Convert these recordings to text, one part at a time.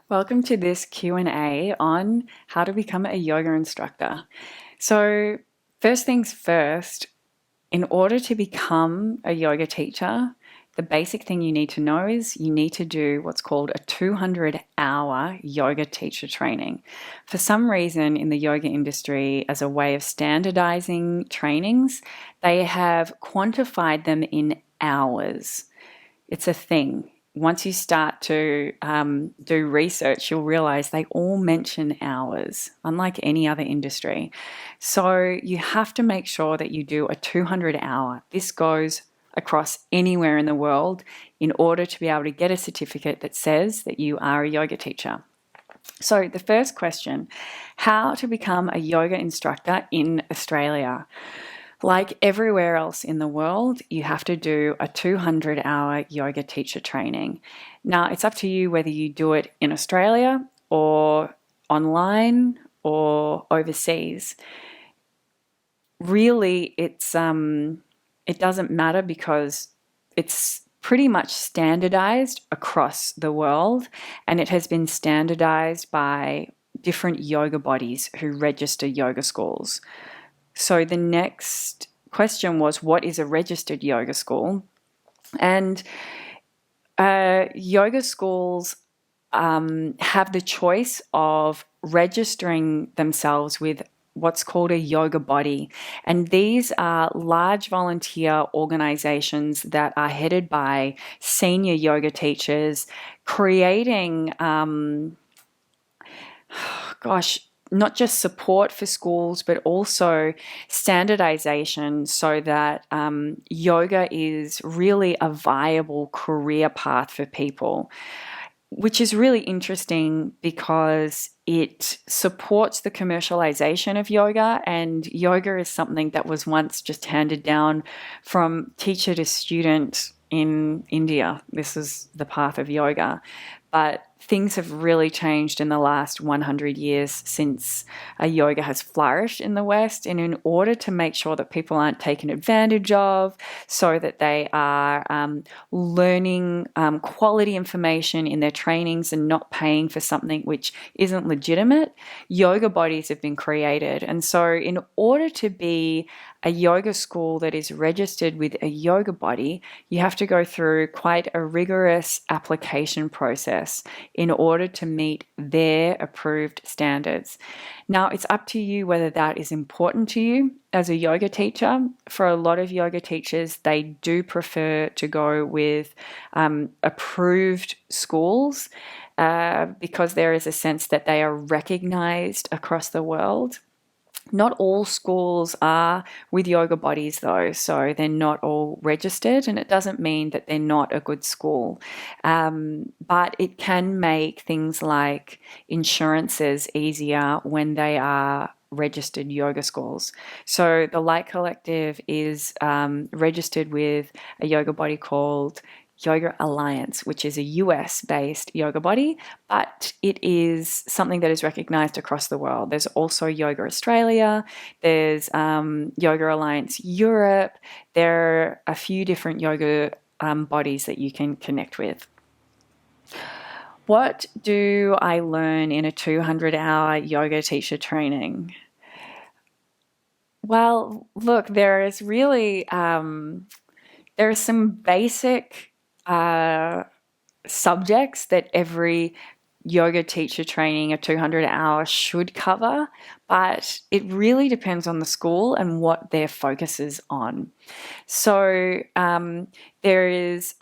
Welcome to this Q&A on how to become a yoga instructor. So, first things first, in order to become a yoga teacher, the basic thing you need to know is you need to do what's called a 200-hour yoga teacher training. For some reason in the yoga industry, as a way of standardizing trainings, they have quantified them in hours. It's a thing. Once you start to do research, you'll realize they all mention hours, unlike any other industry. So you have to make sure that you do a 200-hour. This goes across anywhere in the world in order to be able to get a certificate that says that you are a yoga teacher. So the first question, how to become a yoga instructor in Australia? Like everywhere else in the world, you have to do a 200-hour yoga teacher training. Now, it's up to you whether you do it in Australia or online or overseas. Really, it doesn't matter because it's pretty much standardized across the world, and it has been standardized by different yoga bodies who register yoga schools. So the next question was, what is a registered yoga school? And yoga schools have the choice of registering themselves with what's called a yoga body. And these are large volunteer organizations that are headed by senior yoga teachers, creating, not just support for schools, but also standardization so that yoga is really a viable career path for people, which is really interesting because it supports the commercialization of yoga, and yoga is something that was once just handed down from teacher to student in India. This is the path of yoga. But things have really changed in the last 100 years since yoga has flourished in the West. And in order to make sure that people aren't taken advantage of, so that they are learning quality information in their trainings and not paying for something which isn't legitimate, yoga bodies have been created. And so in order to be a yoga school that is registered with a yoga body, you have to go through quite a rigorous application process in order to meet their approved standards. Now, it's up to you whether that is important to you as a yoga teacher. For a lot of yoga teachers, they do prefer to go with approved schools because there is a sense that they are recognized across the world. Not all schools are with yoga bodies though, so they're not all registered, and it doesn't mean that they're not a good school. But it can make things like insurances easier when they are registered yoga schools. So the Light Collective is registered with a yoga body called Yoga Alliance, which is a US-based yoga body, but it is something that is recognized across the world. There's also Yoga Australia, there's Yoga Alliance Europe. There are a few different yoga bodies that you can connect with. What do I learn in a 200-hour yoga teacher training? Well, look, there is really, there are some basic subjects that every yoga teacher training a 200-hour should cover, but it really depends on the school and what their focus is on. So there is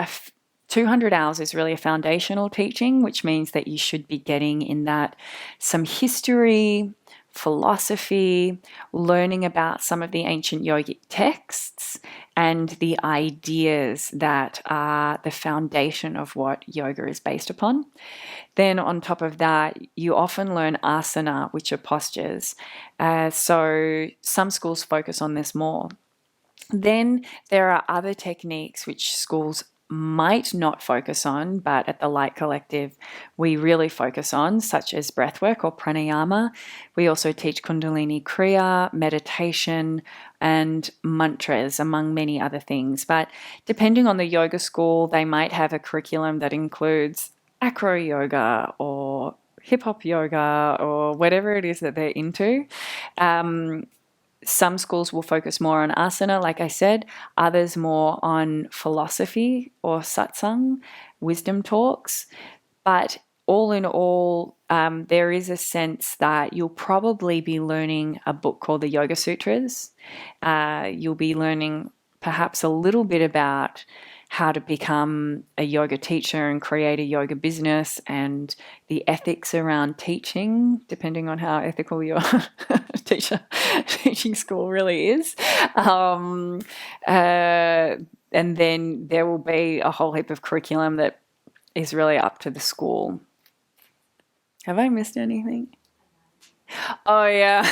200 hours is really a foundational teaching, which means that you should be getting in that some history, philosophy, learning about some of the ancient yogic texts and the ideas that are the foundation of what yoga is based upon. Then on top of that, you often learn asana, which are postures. So some schools focus on this more. Then there are other techniques which schools might not focus on, but at the Light Collective we really focus on, such as breathwork or pranayama. We also teach Kundalini Kriya, meditation, and mantras, among many other things. But depending on the yoga school, they might have a curriculum that includes acro yoga or hip hop yoga or whatever it is that they're into. Some schools will focus more on asana, like I said, others more on philosophy or satsang, wisdom talks. But all in all, there is a sense that you'll probably be learning a book called the Yoga Sutras. You'll be learning perhaps a little bit about how to become a yoga teacher and create a yoga business and the ethics around teaching, depending on how ethical your teaching school really is. And then there will be a whole heap of curriculum that is really up to the school. Have I missed anything? Oh, yeah.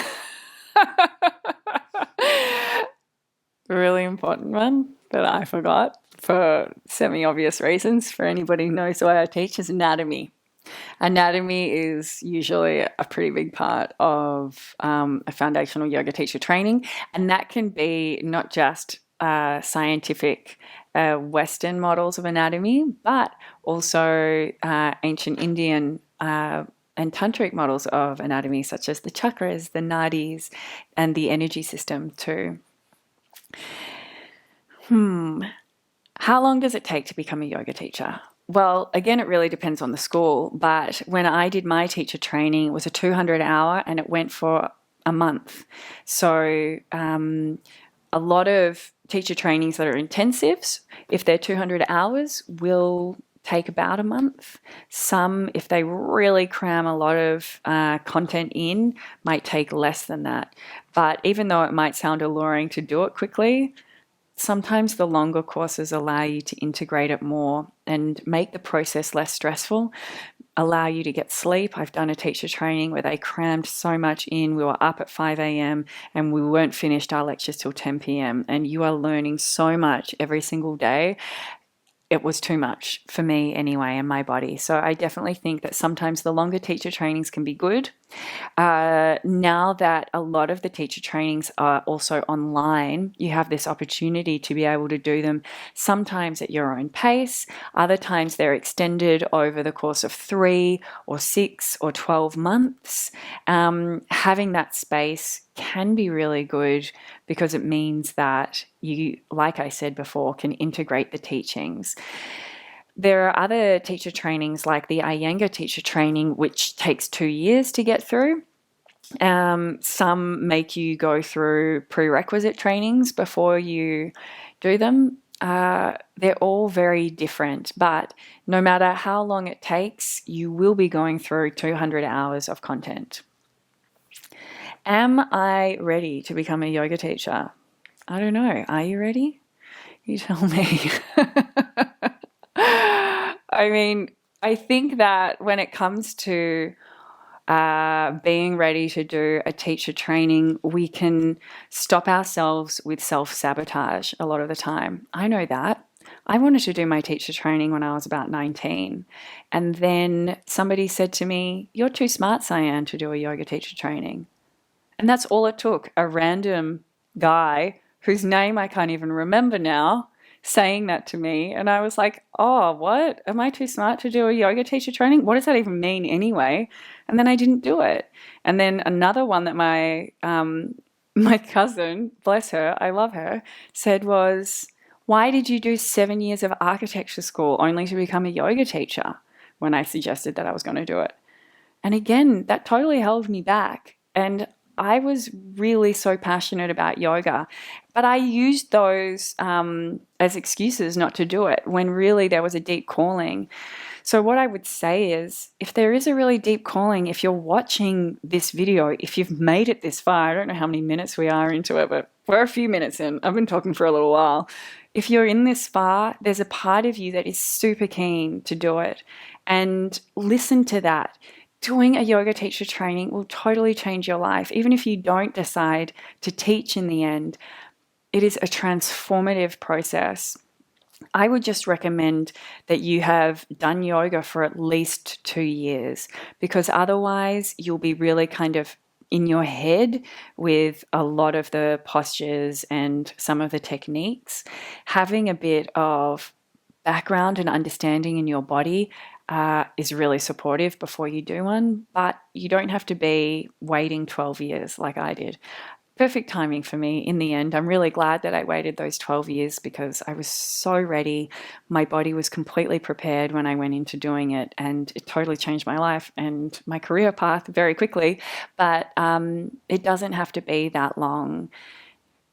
Really important one that I forgot for semi-obvious reasons. For anybody who knows why I teach, is anatomy. Anatomy is usually a pretty big part of a foundational yoga teacher training, and that can be not just scientific Western models of anatomy, but also ancient Indian and tantric models of anatomy, such as the chakras, the nadis, and the energy system too. How long does it take to become a yoga teacher? Well, again, it really depends on the school, but when I did my teacher training, it was a 200-hour and it went for a month. So a lot of teacher trainings that are intensives, if they're 200 hours, will take about a month. Some, if they really cram a lot of content in, might take less than that. But even though it might sound alluring to do it quickly, sometimes the longer courses allow you to integrate it more and make the process less stressful, allow you to get sleep. I've done a teacher training where they crammed so much in. We were up at 5 a.m. and we weren't finished our lectures till 10 p.m. And you are learning so much every single day. It was too much for me anyway and my body. So I definitely think that sometimes the longer teacher trainings can be good. Now that a lot of the teacher trainings are also online, you have this opportunity to be able to do them sometimes at your own pace. Other times they're extended over the course of 3 or 6 or 12 months. Having that space can be really good because it means that you, like I said before, can integrate the teachings. There are other teacher trainings like the Iyengar teacher training, which takes 2 years to get through. Some make you go through prerequisite trainings before you do them. They're all very different, but no matter how long it takes, you will be going through 200 hours of content. Am I ready to become a yoga teacher? I don't know. Are you ready? You tell me. I mean, I think that when it comes to being ready to do a teacher training, we can stop ourselves with self-sabotage a lot of the time. I know that. I wanted to do my teacher training when I was about 19. And then somebody said to me, "You're too smart, Sian, to do a yoga teacher training." And that's all it took. A random guy whose name I can't even remember now saying that to me. And I was like, oh, what? Am I too smart to do a yoga teacher training? What does that even mean anyway? And then I didn't do it. And then another one that my cousin, bless her, I love her, said was, why did you do 7 years of architecture school only to become a yoga teacher? When I suggested that I was going to do it. And again, that totally held me back. And I was really so passionate about yoga, but I used those as excuses not to do it when really there was a deep calling. So what I would say is, if there is a really deep calling, if you're watching this video, if you've made it this far, I don't know how many minutes we are into it, but we're a few minutes in. I've been talking for a little while. If you're in this far, there's a part of you that is super keen to do it, and listen to that. Doing a yoga teacher training will totally change your life. Even if you don't decide to teach in the end, it is a transformative process. I would just recommend that you have done yoga for at least 2 years, because otherwise you'll be really kind of in your head with a lot of the postures and some of the techniques. Having a bit of background and understanding in your body is really supportive before you do one, but you don't have to be waiting 12 years like I did. Perfect timing for me in the end. I'm really glad that I waited those 12 years because I was so ready. My body was completely prepared when I went into doing it, and it totally changed my life and my career path very quickly. But it doesn't have to be that long.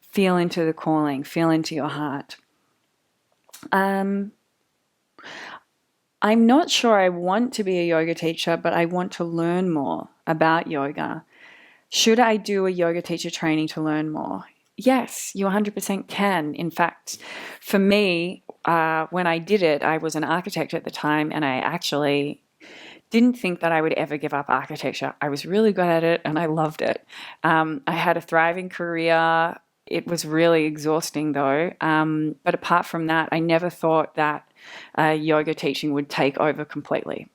Feel into the calling, feel into your heart. I'm not sure I want to be a yoga teacher, but I want to learn more about yoga. Should I do a yoga teacher training to learn more? Yes, you 100% can. In fact, for me, when I did it, I was an architect at the time, and I actually didn't think that I would ever give up architecture. I was really good at it and I loved it. I had a thriving career. It was really exhausting though. But apart from that, I never thought that yoga teaching would take over completely.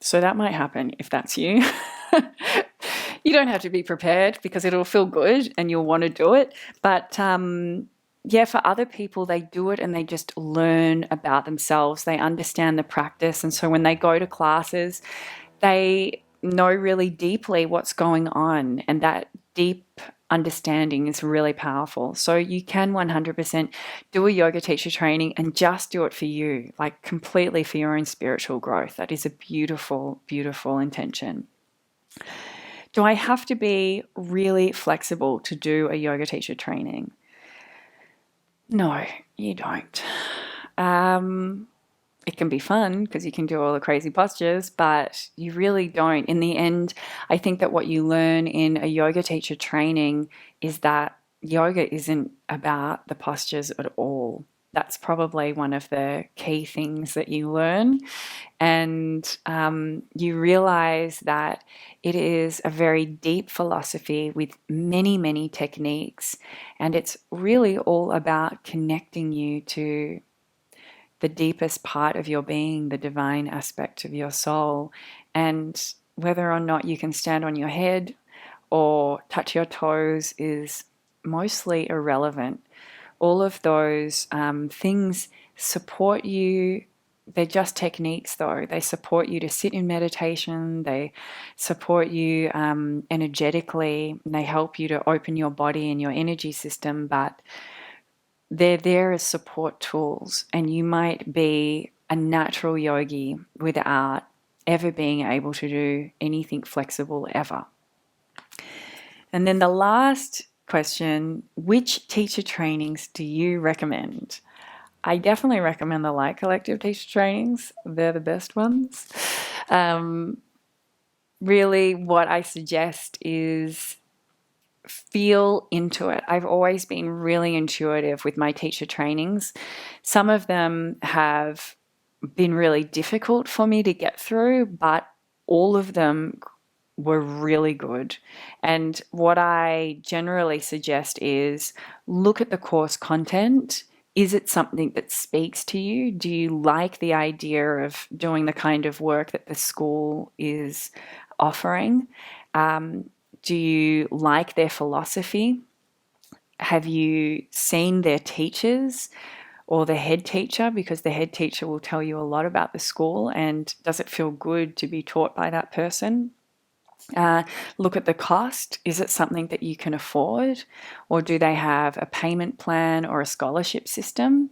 So that might happen if that's you. You don't have to be prepared because it'll feel good and you'll want to do it. But yeah, for other people, they do it and they just learn about themselves. They understand the practice. And so when they go to classes, they know really deeply what's going on. And that deep understanding is really powerful. So you can 100% do a yoga teacher training and just do it for you, like completely for your own spiritual growth. That is a beautiful, beautiful intention. Do I have to be really flexible to do a yoga teacher training? No, you don't. It can be fun because you can do all the crazy postures, but you really don't. In the end, I think that what you learn in a yoga teacher training is that yoga isn't about the postures at all. That's probably one of the key things that you learn. And you realize that it is a very deep philosophy with many, many techniques. And it's really all about connecting you to the deepest part of your being, the divine aspect of your soul. And whether or not you can stand on your head or touch your toes is mostly irrelevant. All of those things support you. They're just techniques, though. They support you to sit in meditation. They support you energetically. They help you to open your body and your energy system, but they're there as support tools. And you might be a natural yogi without ever being able to do anything flexible ever. And then the last question, which teacher trainings do you recommend? I definitely recommend the Light Collective teacher trainings. They're the best ones. Really, what I suggest is feel into it. I've always been really intuitive with my teacher trainings. Some of them have been really difficult for me to get through, but all of them were really good. And what I generally suggest is look at the course content. Is it something that speaks to you? Do you like the idea of doing the kind of work that the school is offering? Do you like their philosophy? Have you seen their teachers or the head teacher? Because the head teacher will tell you a lot about the school, and does it feel good to be taught by that person? Look at the cost. Is it something that you can afford, or do they have a payment plan or a scholarship system?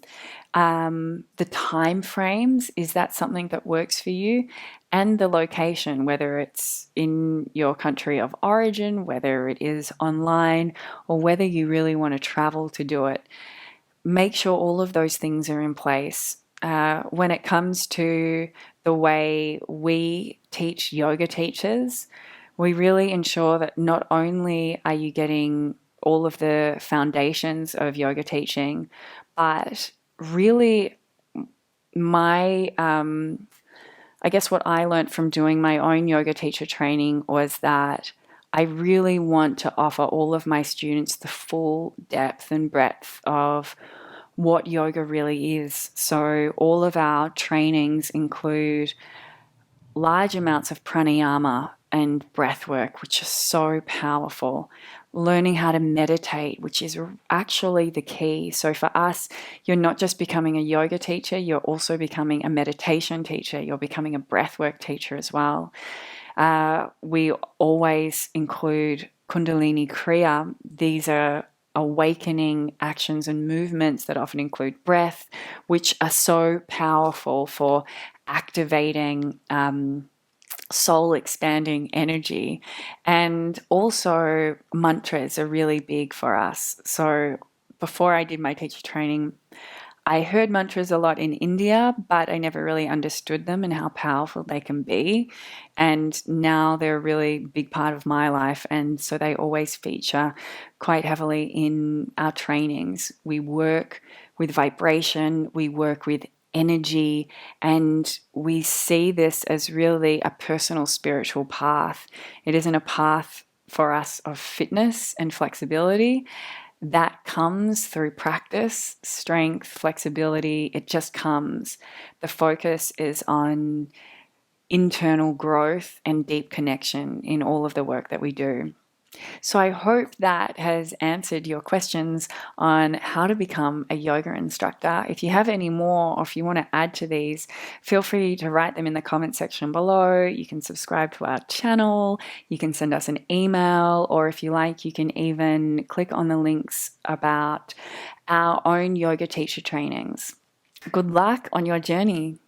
The time frames, is that something that works for you? And the location, whether it's in your country of origin, whether it is online, or whether you really want to travel to do it. Make sure all of those things are in place. When it comes to the way we teach yoga teachers, we really ensure that not only are you getting all of the foundations of yoga teaching, but really I guess what I learned from doing my own yoga teacher training was that I really want to offer all of my students the full depth and breadth of what yoga really is. So all of our trainings include large amounts of pranayama and breath work, which is so powerful. Learning how to meditate, which is actually the key. So for us, you're not just becoming a yoga teacher, you're also becoming a meditation teacher, you're becoming a breathwork teacher as well. We always include Kundalini Kriya. These are awakening actions and movements that often include breath, which are so powerful for activating soul expanding energy. And also, mantras are really big for us. So, before I did my teacher training, I heard mantras a lot in India, but I never really understood them and how powerful they can be. And now they're a really big part of my life. And so they always feature quite heavily in our trainings. We work with vibration, we work with energy, and we see this as really a personal spiritual path. It isn't a path for us of fitness and flexibility. That comes through practice, strength, flexibility. It just comes. The focus is on internal growth and deep connection in all of the work that we do. So I hope that has answered your questions on how to become a yoga instructor. If you have any more, or if you want to add to these, feel free to write them in the comment section below. You can subscribe to our channel, you can send us an email, or if you like, you can even click on the links about our own yoga teacher trainings. Good luck on your journey.